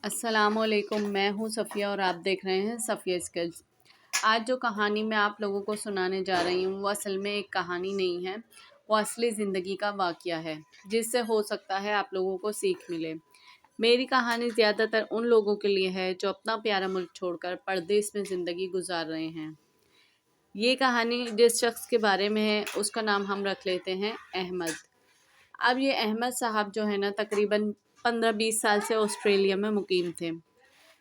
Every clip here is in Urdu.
السلام علیکم، میں ہوں صفیہ اور آپ دیکھ رہے ہیں صفیہ اسکلز۔ آج جو کہانی میں آپ لوگوں کو سنانے جا رہی ہوں وہ اصل میں ایک کہانی نہیں ہے، وہ اصلی زندگی کا واقعہ ہے جس سے ہو سکتا ہے آپ لوگوں کو سیکھ ملے۔ میری کہانی زیادہ تر ان لوگوں کے لیے ہے جو اپنا پیارا ملک چھوڑ کر پردیس میں زندگی گزار رہے ہیں۔ یہ کہانی جس شخص کے بارے میں ہے اس کا نام ہم رکھ لیتے ہیں احمد۔ اب یہ احمد صاحب جو ہے نا تقریباً 15-20 سال سے آسٹریلیا میں مقیم تھے،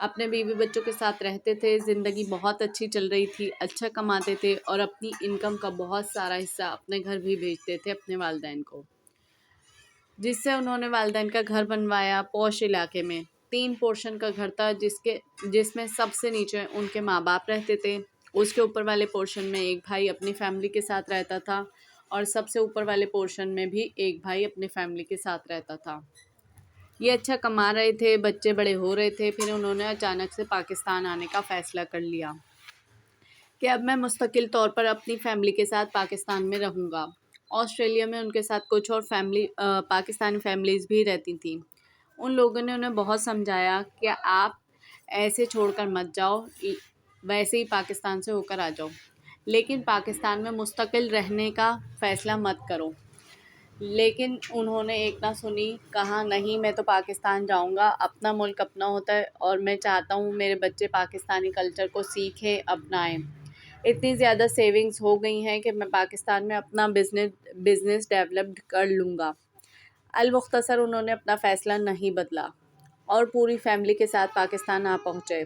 اپنے بیوی بچوں کے ساتھ رہتے تھے، زندگی بہت اچھی چل رہی تھی، اچھا کماتے تھے اور اپنی انکم کا بہت سارا حصہ اپنے گھر بھی بھیجتے تھے اپنے والدین کو، جس سے انہوں نے والدین کا گھر بنوایا پوش علاقے میں۔ 3 پورشن کا گھر تھا جس میں سب سے نیچے ان کے ماں باپ رہتے تھے، اس کے اوپر والے پورشن میں ایک بھائی اپنی فیملی کے ساتھ رہتا تھا اور سب سے اوپر والے پورشن میں بھی ایک بھائی اپنی فیملی کے ساتھ رہتا تھا۔ یہ اچھا کما رہے تھے، بچے بڑے ہو رہے تھے، پھر انہوں نے اچانک سے پاکستان آنے کا فیصلہ کر لیا کہ اب میں مستقل طور پر اپنی فیملی کے ساتھ پاکستان میں رہوں گا۔ آسٹریلیا میں ان کے ساتھ کچھ اور پاکستانی فیملیز بھی رہتی تھیں۔ ان لوگوں نے انہیں بہت سمجھایا کہ آپ ایسے چھوڑ کر مت جاؤ، ویسے ہی پاکستان سے ہو کر آ جاؤ، لیکن پاکستان میں مستقل رہنے کا فیصلہ مت کرو۔ لیکن انہوں نے ایک نہ سنی، کہا نہیں میں تو پاکستان جاؤں گا، اپنا ملک اپنا ہوتا ہے اور میں چاہتا ہوں میرے بچے پاکستانی کلچر کو سیکھیں، اپنائیں۔ اتنی زیادہ سیونگز ہو گئی ہیں کہ میں پاکستان میں اپنا بزنس ڈیولپڈ کر لوں گا۔ المختصر انہوں نے اپنا فیصلہ نہیں بدلا اور پوری فیملی کے ساتھ پاکستان آ پہنچے۔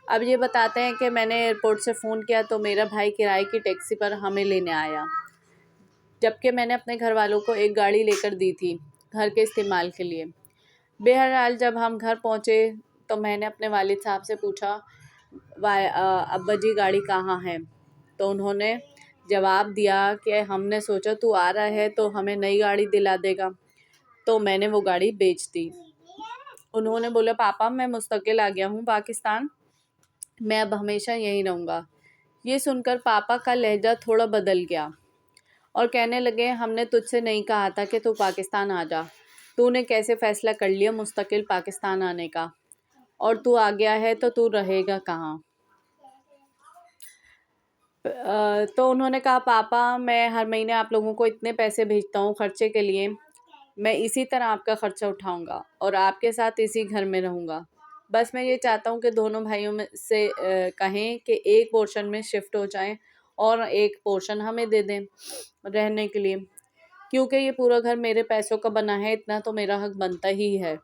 اب یہ بتاتے ہیں کہ میں نے ایئرپورٹ سے فون کیا تو میرا بھائی کرائے کی ٹیکسی پر ہمیں لینے آیا، جبکہ میں نے اپنے گھر والوں کو ایک گاڑی لے کر دی تھی گھر کے استعمال کے لیے۔ بہرحال جب ہم گھر پہنچے تو میں نے اپنے والد صاحب سے پوچھا ابا جی گاڑی کہاں ہے؟ تو انہوں نے جواب دیا کہ ہم نے سوچا تو آ رہا ہے تو ہمیں نئی گاڑی دلا دے گا، تو میں نے وہ گاڑی بیچ دی۔ انہوں نے بولا پاپا میں مستقل آ گیا ہوں پاکستان، میں اب ہمیشہ یہیں رہوں گا۔ یہ سن کر پاپا کا لہجہ تھوڑا بدل گیا اور کہنے لگے ہم نے تجھ سے نہیں کہا تھا کہ تو پاکستان آ جا، تو نے کیسے فیصلہ کر لیا مستقل پاکستان آنے کا، اور تو آ گیا ہے تو تو رہے گا کہاں؟ تو انہوں نے کہا پاپا میں ہر مہینے آپ لوگوں کو اتنے پیسے بھیجتا ہوں خرچے کے لیے، میں اسی طرح آپ کا خرچہ اٹھاؤں گا اور آپ کے ساتھ اسی گھر میں رہوں گا، بس میں یہ چاہتا ہوں کہ دونوں بھائیوں میں سے کہیں کہ ایک پورشن میں شفٹ ہو جائیں اور ایک پورشن ہمیں دے دیں رہنے کے لیے، کیونکہ یہ پورا گھر میرے پیسوں کا بنا ہے، اتنا تو میرا حق بنتا ہی ہے۔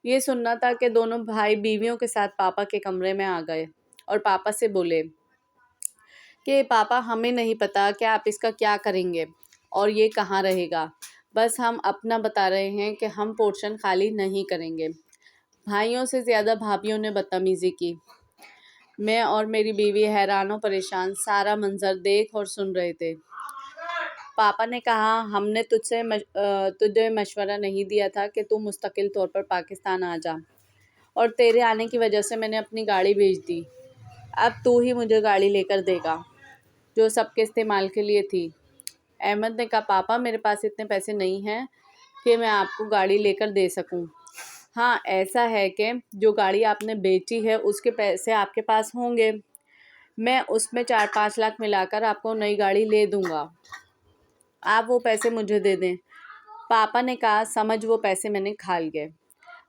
یہ سننا تھا کہ دونوں بھائی بیویوں کے ساتھ پاپا کے کمرے میں آ گئے اور پاپا سے بولے کہ پاپا ہمیں نہیں پتا کہ آپ اس کا کیا کریں گے اور یہ کہاں رہے گا، بس ہم اپنا بتا رہے ہیں کہ ہم پورشن خالی نہیں کریں گے۔ بھائیوں سے زیادہ بھابھیوں نے بدتمیزی کی۔ میں اور میری بیوی حیران و پریشان سارا منظر دیکھ اور سن رہے تھے۔ پاپا نے کہا ہم نے تجھے مشورہ نہیں دیا تھا کہ تو مستقل طور پر پاکستان آ جا، اور تیرے آنے کی وجہ سے میں نے اپنی گاڑی بیچ دی، اب تو ہی مجھے گاڑی لے کر دے گا جو سب کے استعمال کے لیے تھی۔ احمد نے کہا پاپا میرے پاس اتنے پیسے نہیں ہیں کہ میں آپ کو گاڑی لے کر دے سکوں، ہاں ایسا ہے کہ جو گاڑی آپ نے بیچی ہے اس کے پیسے آپ کے پاس ہوں گے، میں اس میں 4-5 لاکھ ملا کر آپ کو نئی گاڑی لے دوں گا، آپ وہ پیسے مجھے دے دیں۔ پاپا نے کہا سمجھ وہ پیسے میں نے کھا لیے،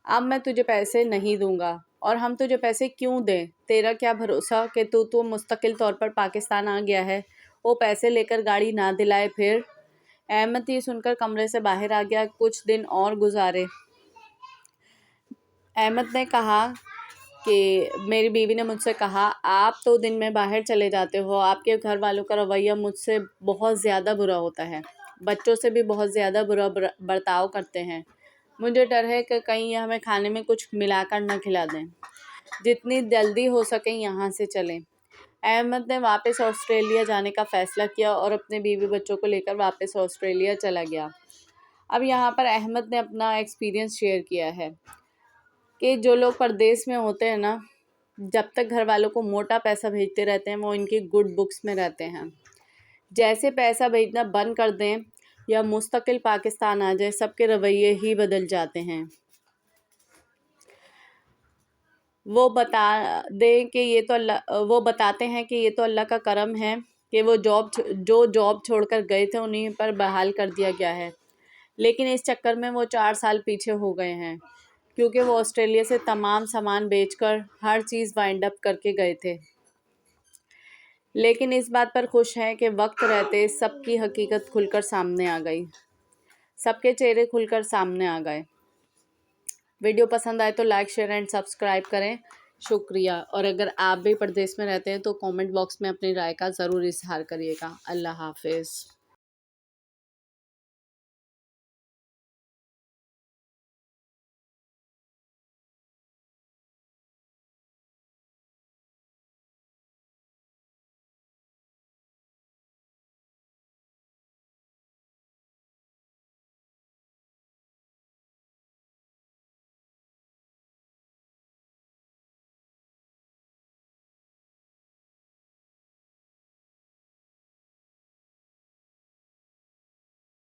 اب میں تجھے پیسے نہیں دوں گا، اور ہم تجھے پیسے کیوں دیں؟ تیرا کیا بھروسہ کہ تو مستقل طور پر پاکستان آ گیا ہے، وہ پیسے لے کر گاڑی نہ دلائے پھر؟ احمد یہ سن کر کمرے سے باہر آ گیا۔ کچھ دن اور گزارے۔ احمد نے کہا کہ میری بیوی نے مجھ سے کہا آپ تو دن میں باہر چلے جاتے ہو، آپ کے گھر والوں کا رویہ مجھ سے بہت زیادہ برا ہوتا ہے، بچوں سے بھی بہت زیادہ برا برتاؤ کرتے ہیں، مجھے ڈر ہے کہ کہیں یہ ہمیں کھانے میں کچھ ملا کر نہ کھلا دیں، جتنی جلدی ہو سکے یہاں سے چلیں۔ احمد نے واپس آسٹریلیا جانے کا فیصلہ کیا اور اپنے بیوی بچوں کو لے کر واپس آسٹریلیا چلا گیا۔ اب یہاں پر احمد نے اپنا ایکسپیرینس شیئر کیا ہے کہ جو لوگ پردیس میں ہوتے ہیں نا، جب تک گھر والوں کو موٹا پیسہ بھیجتے رہتے ہیں وہ ان کی گڈ بکس میں رہتے ہیں، جیسے پیسہ بھیجنا بند کر دیں یا مستقل پاکستان آ جائے سب کے رویے ہی بدل جاتے ہیں۔ وہ بتاتے ہیں کہ یہ تو اللہ کا کرم ہے کہ وہ جاب چھوڑ کر گئے تھے انہیں پر بحال کر دیا گیا ہے، لیکن اس چکر میں وہ 4 سال پیچھے ہو گئے ہیں کیونکہ وہ آسٹریلیا سے تمام سامان بیچ کر ہر چیز وائنڈ اپ کر کے گئے تھے، لیکن اس بات پر خوش ہیں کہ وقت رہتے سب کی حقیقت کھل کر سامنے آ گئی، سب کے چہرے کھل کر سامنے آ گئے۔ ویڈیو پسند آئے تو لائک شیئر اینڈ سبسکرائب کریں، شکریہ۔ اور اگر آپ بھی پردیس میں رہتے ہیں تو کامنٹ باکس میں اپنی رائے کا ضرور اظہار کریے گا۔ اللہ حافظ۔